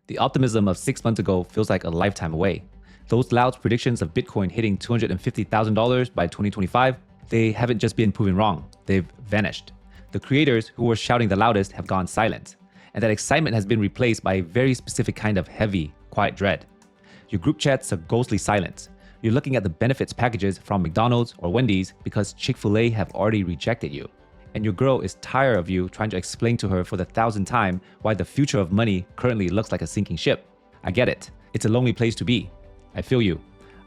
The optimism of 6 months ago feels like a lifetime away. Those loud predictions of Bitcoin hitting $250,000 by 2025, they haven't just been proven wrong, they've vanished. The creators who were shouting the loudest have gone silent, and that excitement has been replaced by a very specific kind of heavy, quiet dread. Your group chats are ghostly silent. You're looking at the benefits packages from McDonald's or Wendy's because Chick-fil-A have already rejected you. And your girl is tired of you trying to explain to her for the 1,000th time why the future of money currently looks like a sinking ship. I get it. It's a lonely place to be. I feel you.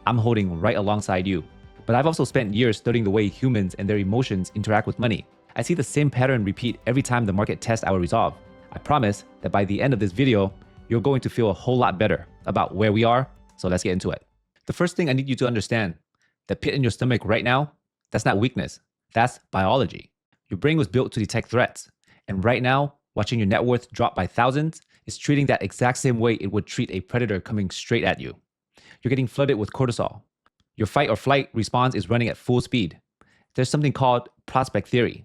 I'm holding right alongside you. But I've also spent years studying the way humans and their emotions interact with money. I see the same pattern repeat every time the market tests our resolve. I promise that by the end of this video, you're going to feel a whole lot better about where we are, so let's get into it. The first thing I need you to understand, that pit in your stomach right now, that's not weakness, that's biology. Your brain was built to detect threats, and right now, watching your net worth drop by thousands is treating that exact same way it would treat a predator coming straight at you. You're getting flooded with cortisol. Your fight or flight response is running at full speed. There's something called prospect theory,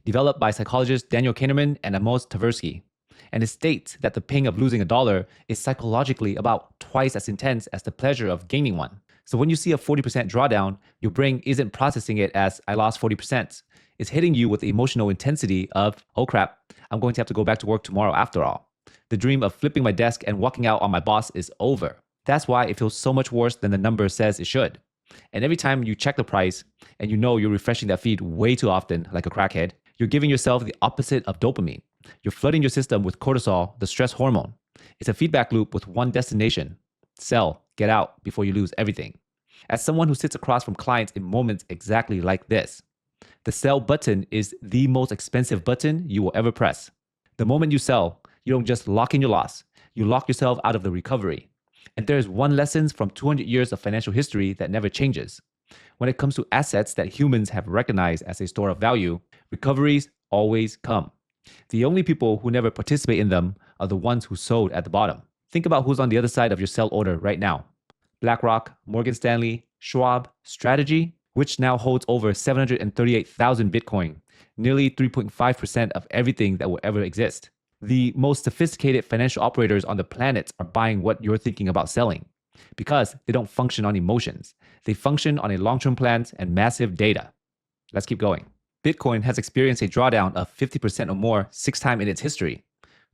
developed by psychologists Daniel Kahneman and Amos Tversky, and it states that the pain of losing $1 is psychologically about twice as intense as the pleasure of gaining one. So when you see a 40% drawdown, your brain isn't processing it as I lost 40%. It's hitting you with the emotional intensity of, oh crap, I'm going to have to go back to work tomorrow after all. The dream of flipping my desk and walking out on my boss is over. That's why it feels so much worse than the number says it should. And every time you check the price and you know you're refreshing that feed way too often like a crackhead, you're giving yourself the opposite of dopamine. You're flooding your system with cortisol, the stress hormone. It's a feedback loop with one destination: sell, get out before you lose everything. As someone who sits across from clients in moments exactly like this, the sell button is the most expensive button you will ever press. The moment you sell, you don't just lock in your loss, you lock yourself out of the recovery. And there is one lesson from 200 years of financial history that never changes. When it comes to assets that humans have recognized as a store of value, recoveries always come. The only people who never participate in them are the ones who sold at the bottom. Think about who's on the other side of your sell order right now. BlackRock, Morgan Stanley, Schwab, Strategy, which now holds over 738,000 Bitcoin, nearly 3.5% of everything that will ever exist. The most sophisticated financial operators on the planet are buying what you're thinking about selling because they don't function on emotions. They function on a long-term plans and massive data. Let's keep going. Bitcoin has experienced a drawdown of 50% or more 6 times in its history.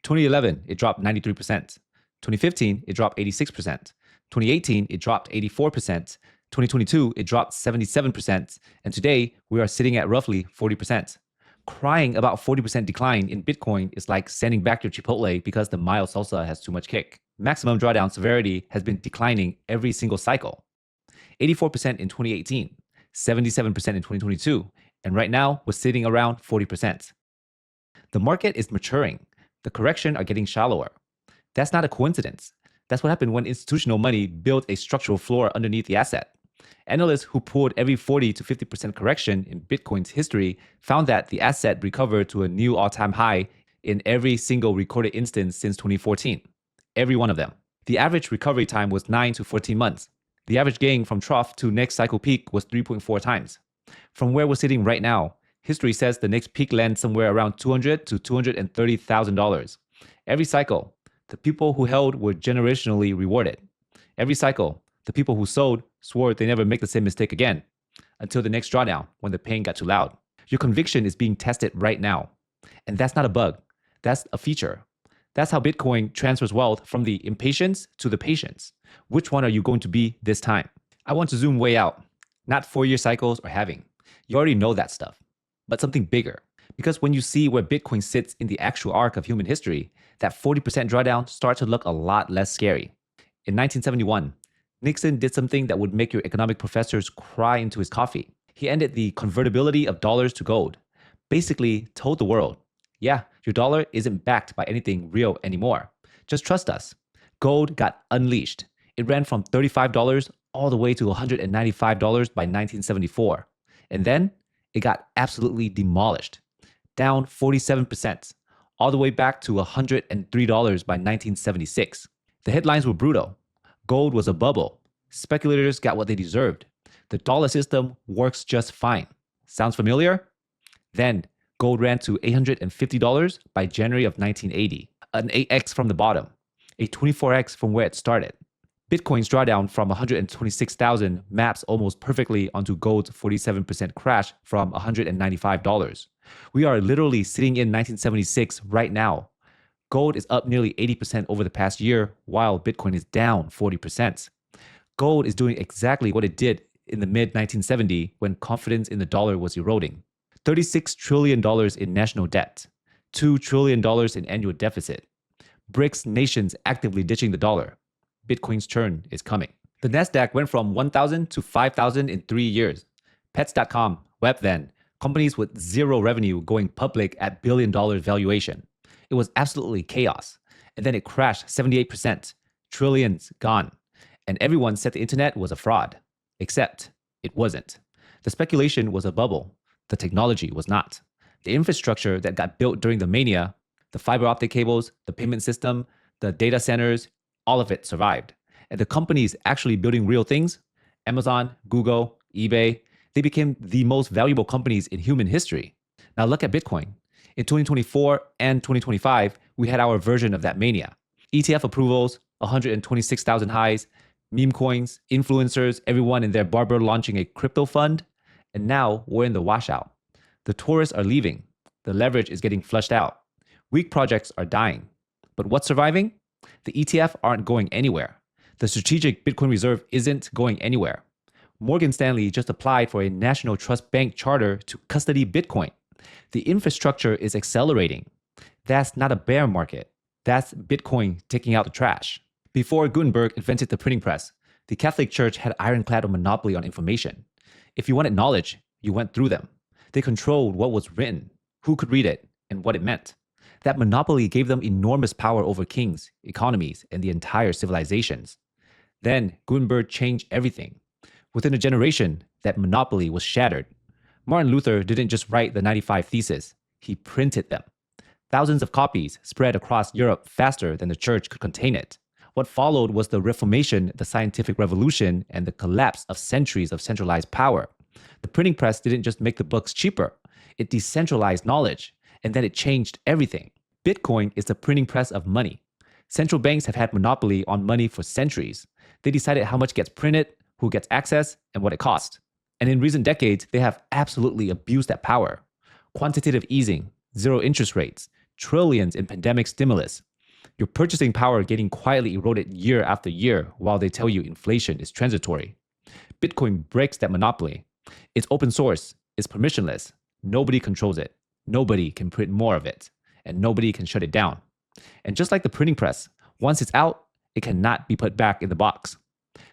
2011, it dropped 93%. 2015, it dropped 86%. 2018, it dropped 84%. 2022, it dropped 77%. And today, we are sitting at roughly 40%. Crying about 40% decline in Bitcoin is like sending back your Chipotle because the mild salsa has too much kick. Maximum drawdown severity has been declining every single cycle. 84% in 2018, 77% in 2022, and right now we're sitting around 40%. The market is maturing. The correction are getting shallower. That's not a coincidence. That's what happened when institutional money built a structural floor underneath the asset. Analysts who pulled every 40 to 50% correction in Bitcoin's history found that the asset recovered to a new all-time high in every single recorded instance since 2014. Every one of them. The average recovery time was 9 to 14 months. The average gain from trough to next cycle peak was 3.4 times. From where we're sitting right now, history says the next peak lands somewhere around $200,000 to $230,000. Every cycle, the people who held were generationally rewarded. Every cycle, the people who sold swore they never make the same mistake again, until the next drawdown when the pain got too loud. Your conviction is being tested right now. And that's not a bug. That's a feature. That's how Bitcoin transfers wealth from the impatience to the patience. Which one are you going to be this time? I want to zoom way out, not 4-year cycles or halving. You already know that stuff, but something bigger. Because when you see where Bitcoin sits in the actual arc of human history, that 40% drawdown starts to look a lot less scary. In 1971, Nixon did something that would make your economic professors cry into his coffee. He ended the convertibility of dollars to gold. Basically told the world, yeah, your dollar isn't backed by anything real anymore. Just trust us. Gold got unleashed. It ran from $35 all the way to $195 by 1974. And then it got absolutely demolished, down 47%, all the way back to $103 by 1976. The headlines were brutal. Gold was a bubble. Speculators got what they deserved. The dollar system works just fine. Sounds familiar? Then gold ran to $850 by January of 1980, an 8x from the bottom. a 24x from where it started. Bitcoin's drawdown from 126,000 maps almost perfectly onto gold's 47% crash from $195. We are literally sitting in 1976 right now. Gold is up nearly 80% over the past year, while Bitcoin is down 40%. Gold is doing exactly what it did in the mid-1970s when confidence in the dollar was eroding. $36 trillion in national debt, $2 trillion in annual deficit. BRICS nations actively ditching the dollar. Bitcoin's turn is coming. The Nasdaq went from 1,000 to 5,000 in 3 years. Pets.com, Webvan, companies with zero revenue going public at billion-dollar valuation. It was absolutely chaos. And then it crashed 78%. Trillions gone. And everyone said the internet was a fraud. Except it wasn't. The speculation was a bubble. The technology was not. The infrastructure that got built during the mania, the fiber optic cables, the payment system, the data centers, all of it survived. And the companies actually building real things, Amazon, Google, eBay, they became the most valuable companies in human history. Now look at Bitcoin. In 2024 and 2025, we had our version of that mania. ETF approvals, 126,000 highs, meme coins, influencers, everyone and their barber launching a crypto fund. And now we're in the washout. The tourists are leaving. The leverage is getting flushed out. Weak projects are dying. But what's surviving? The ETF aren't going anywhere. The strategic Bitcoin reserve isn't going anywhere. Morgan Stanley just applied for a national trust bank charter to custody Bitcoin. The infrastructure is accelerating. That's not a bear market. That's Bitcoin taking out the trash. Before Gutenberg invented the printing press, the Catholic Church had ironclad monopoly on information. If you wanted knowledge, you went through them. They controlled what was written, who could read it, and what it meant. That monopoly gave them enormous power over kings, economies, and the entire civilizations. Then Gutenberg changed everything. Within a generation, that monopoly was shattered. Martin Luther didn't just write the 95 Theses, he printed them. Thousands of copies spread across Europe faster than the church could contain it. What followed was the Reformation, the scientific revolution, and the collapse of centuries of centralized power. The printing press didn't just make the books cheaper, it decentralized knowledge, and then it changed everything. Bitcoin is the printing press of money. Central banks have had monopoly on money for centuries. They decided how much gets printed, who gets access, and what it costs. And in recent decades, they have absolutely abused that power. Quantitative easing, zero interest rates, trillions in pandemic stimulus. Your purchasing power getting quietly eroded year after year while they tell you inflation is transitory. Bitcoin breaks that monopoly. It's open source, it's permissionless. Nobody controls it. Nobody can print more of it. And nobody can shut it down. And just like the printing press, once it's out, it cannot be put back in the box.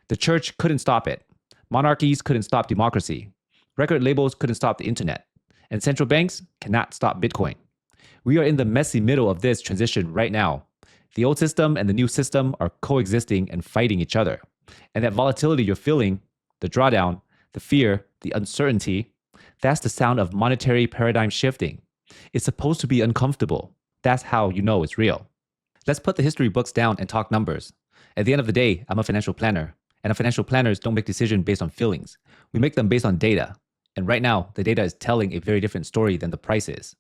The church couldn't stop it. Monarchies couldn't stop democracy. Record labels couldn't stop the internet. And central banks cannot stop Bitcoin. We are in the messy middle of this transition right now. The old system and the new system are coexisting and fighting each other. And that volatility you're feeling, the drawdown, the fear, the uncertainty, that's the sound of monetary paradigm shifting. It's supposed to be uncomfortable. That's how you know it's real. Let's put the history books down and talk numbers. At the end of the day, I'm a financial planner. And financial planners don't make decisions based on feelings. We make them based on data. And right now, the data is telling a very different story than the price is.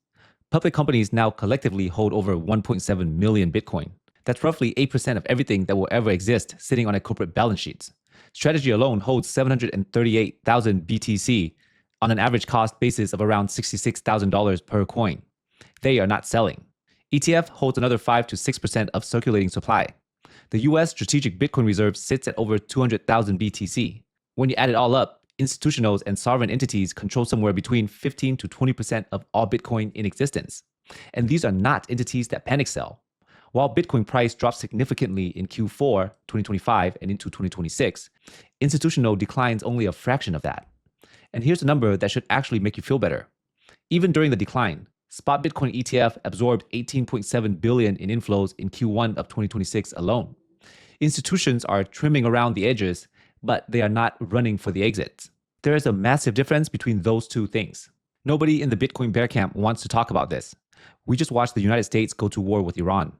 Public companies now collectively hold over 1.7 million Bitcoin. That's roughly 8% of everything that will ever exist sitting on a corporate balance sheets. Strategy alone holds 738,000 BTC on an average cost basis of around $66,000 per coin. They are not selling. ETF holds another 5 to 6% of circulating supply. The US strategic Bitcoin reserve sits at over 200,000 BTC. When you add it all up, institutionals and sovereign entities control somewhere between 15 to 20% of all Bitcoin in existence. And these are not entities that panic sell. While Bitcoin price dropped significantly in Q4 2025 and into 2026, institutional declines only a fraction of that. And here's a number that should actually make you feel better. Even during the decline, spot Bitcoin ETF absorbed 18.7 billion in inflows in Q1 of 2026 alone. Institutions are trimming around the edges, but they are not running for the exits. There is a massive difference between those two things. Nobody in the Bitcoin bear camp wants to talk about this. We just watched the United States go to war with Iran.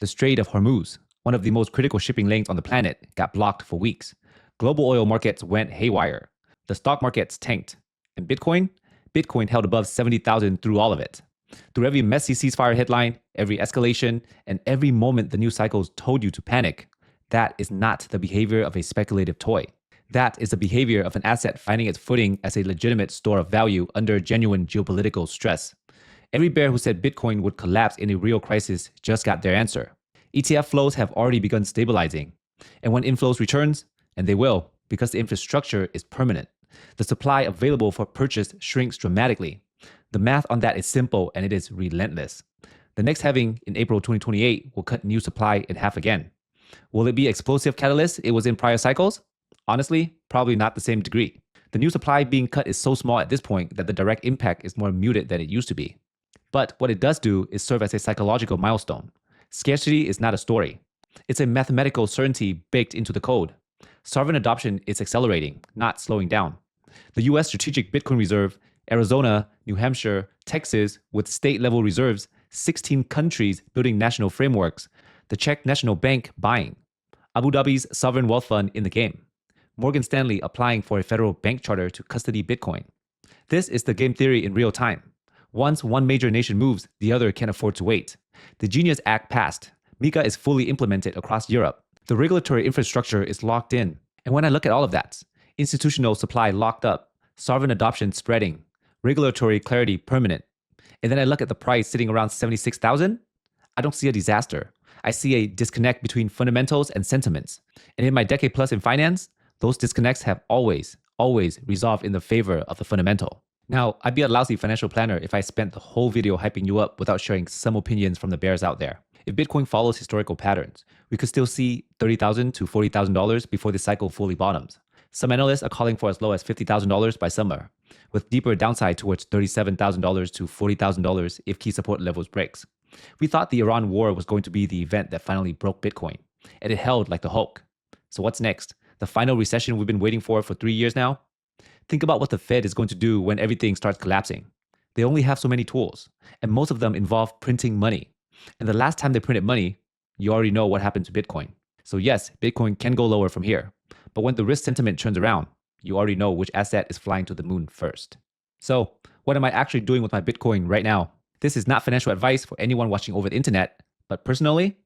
The Strait of Hormuz, one of the most critical shipping lanes on the planet, got blocked for weeks. Global oil markets went haywire. The stock markets tanked. And Bitcoin? Bitcoin held above 70,000 through all of it. Through every messy ceasefire headline, every escalation, and every moment the news cycles told you to panic, that is not the behavior of a speculative toy. That is the behavior of an asset finding its footing as a legitimate store of value under genuine geopolitical stress. Every bear who said Bitcoin would collapse in a real crisis just got their answer. ETF flows have already begun stabilizing. And when inflows returns, and they will, because the infrastructure is permanent, the supply available for purchase shrinks dramatically. The math on that is simple and it is relentless. The next halving in April 2028 will cut new supply in half again. Will it be explosive catalyst it was in prior cycles? Honestly, probably not the same degree. The new supply being cut is so small at this point that the direct impact is more muted than it used to be. But what it does do is serve as a psychological milestone. Scarcity is not a story. It's a mathematical certainty baked into the code. Sovereign adoption is accelerating, not slowing down. The US Strategic Bitcoin Reserve, Arizona, New Hampshire, Texas, with state-level reserves, 16 countries building national frameworks, the Czech National Bank buying, Abu Dhabi's sovereign wealth fund in the game, Morgan Stanley applying for a federal bank charter to custody Bitcoin. This is the game theory in real time. Once one major nation moves, the other can't afford to wait. The Genius Act passed. MiCA is fully implemented across Europe. The regulatory infrastructure is locked in. And when I look at all of that, institutional supply locked up, sovereign adoption spreading, regulatory clarity permanent, and then I look at the price sitting around 76,000, I don't see a disaster. I see a disconnect between fundamentals and sentiments. And in my decade plus in finance, those disconnects have always resolved in the favor of the fundamental. Now, I'd be a lousy financial planner if I spent the whole video hyping you up without sharing some opinions from the bears out there. If Bitcoin follows historical patterns, we could still see $30,000 to $40,000 before the cycle fully bottoms. Some analysts are calling for as low as $50,000 by summer, with deeper downside towards $37,000 to $40,000 if key support levels breaks. We thought the Iran war was going to be the event that finally broke Bitcoin, and it held like the Hulk. So what's next? The final recession we've been waiting for 3 years now? Think about what the Fed is going to do when everything starts collapsing. They only have so many tools, and most of them involve printing money. And the last time they printed money, you already know what happened to Bitcoin. So yes, Bitcoin can go lower from here. But when the risk sentiment turns around, you already know which asset is flying to the moon first. So what am I actually doing with my Bitcoin right now? This is not financial advice for anyone watching over the internet, but personally,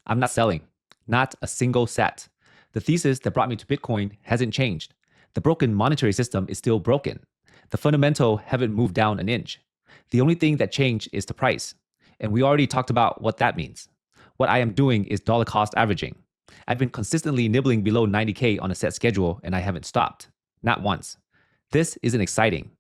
I'm not selling. Not a single sat. The thesis that brought me to Bitcoin hasn't changed. The broken monetary system is still broken. The fundamental haven't moved down an inch. The only thing that changed is the price. And we already talked about what that means. What I am doing is dollar cost averaging. I've been consistently nibbling below 90K on a set schedule and I haven't stopped. Not once. This isn't exciting.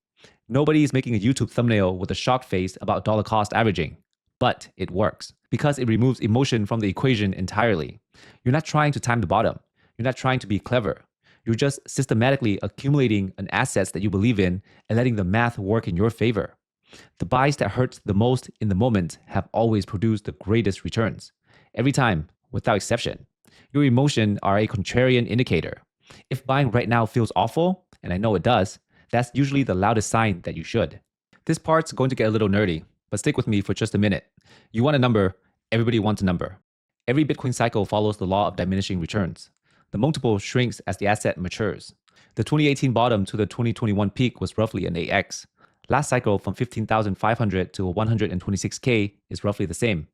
Nobody is making a YouTube thumbnail with a shocked face about dollar cost averaging. But it works because it removes emotion from the equation entirely. You're not trying to time the bottom. You're not trying to be clever. You're just systematically accumulating an assets that you believe in and letting the math work in your favor. The buys that hurt the most in the moment have always produced the greatest returns. Every time, without exception. Your emotions are a contrarian indicator. If buying right now feels awful, and I know it does, that's usually the loudest sign that you should. This part's going to get a little nerdy, but stick with me for just a minute. You want a number, everybody wants a number. Every Bitcoin cycle follows the law of diminishing returns. The multiple shrinks as the asset matures. The 2018 bottom to the 2021 peak was roughly an 8x. Last cycle from 15,500 to 126K is roughly the same.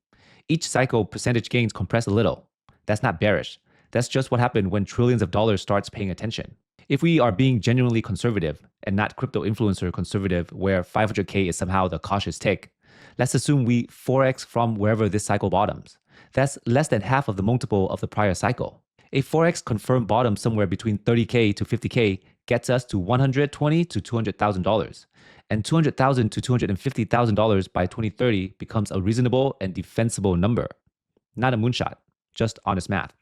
Each cycle percentage gains compress a little. That's not bearish. That's just what happened when trillions of dollars starts paying attention. If we are being genuinely conservative and not crypto influencer conservative where 500K is somehow the cautious take, let's assume we 4x from wherever this cycle bottoms. That's less than half of the multiple of the prior cycle. A 4x confirmed bottom somewhere between 30K to 50K gets us to $120,000 to $200,000. And $200,000 to $250,000 by 2030 becomes a reasonable and defensible number. Not a moonshot, just honest math.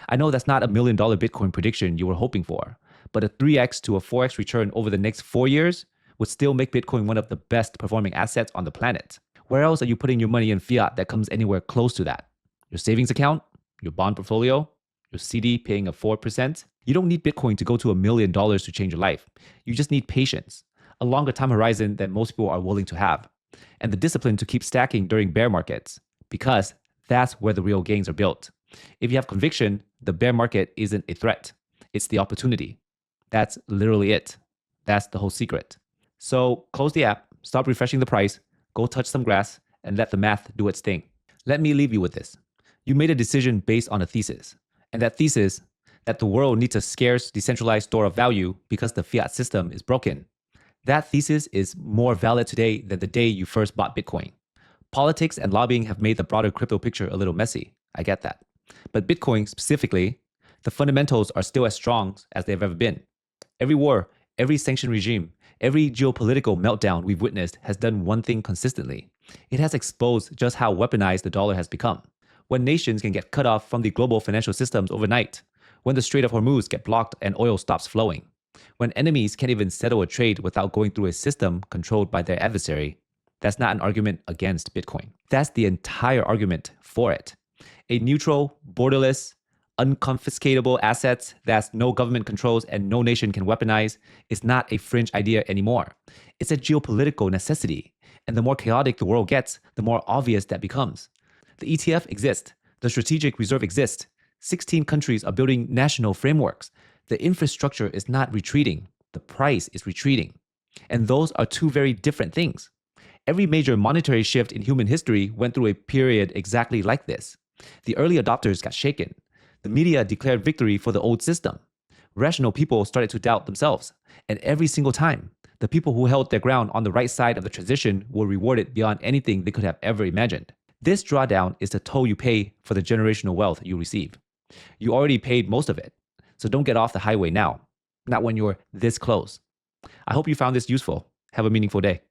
I know that's not $1 million Bitcoin prediction you were hoping for, but a 3x to a 4x return over the next 4 years would still make Bitcoin one of the best performing assets on the planet. Where else are you putting your money in fiat that comes anywhere close to that? Your savings account? Your bond portfolio? Your CD paying a 4%? You don't need Bitcoin to go to $1 million to change your life. You just need patience, a longer time horizon than most people are willing to have, and the discipline to keep stacking during bear markets, because that's where the real gains are built. If you have conviction, the bear market isn't a threat. It's the opportunity. That's literally it. That's the whole secret. So close the app, stop refreshing the price, go touch some grass, and let the math do its thing. Let me leave you with this. You made a decision based on a thesis, and that thesis that the world needs a scarce, decentralized store of value because the fiat system is broken. That thesis is more valid today than the day you first bought Bitcoin. Politics and lobbying have made the broader crypto picture a little messy. I get that. But Bitcoin specifically, the fundamentals are still as strong as they've ever been. Every war, every sanction regime, every geopolitical meltdown we've witnessed has done one thing consistently. It has exposed just how weaponized the dollar has become. When nations can get cut off from the global financial systems overnight, when the Strait of Hormuz get blocked and oil stops flowing, when enemies can't even settle a trade without going through a system controlled by their adversary, that's not an argument against Bitcoin. That's the entire argument for it. A neutral, borderless, unconfiscatable assets that no government controls and no nation can weaponize is not a fringe idea anymore. It's a geopolitical necessity. And the more chaotic the world gets, the more obvious that becomes. The ETF exists. The strategic reserve exists. 16 countries are building national frameworks. The infrastructure is not retreating. The price is retreating. And those are two very different things. Every major monetary shift in human history went through a period exactly like this. The early adopters got shaken. The media declared victory for the old system. Rational people started to doubt themselves. And every single time, the people who held their ground on the right side of the transition were rewarded beyond anything they could have ever imagined. This drawdown is the toll you pay for the generational wealth you receive. You already paid most of it, so don't get off the highway now, not when you're this close. I hope you found this useful. Have a meaningful day.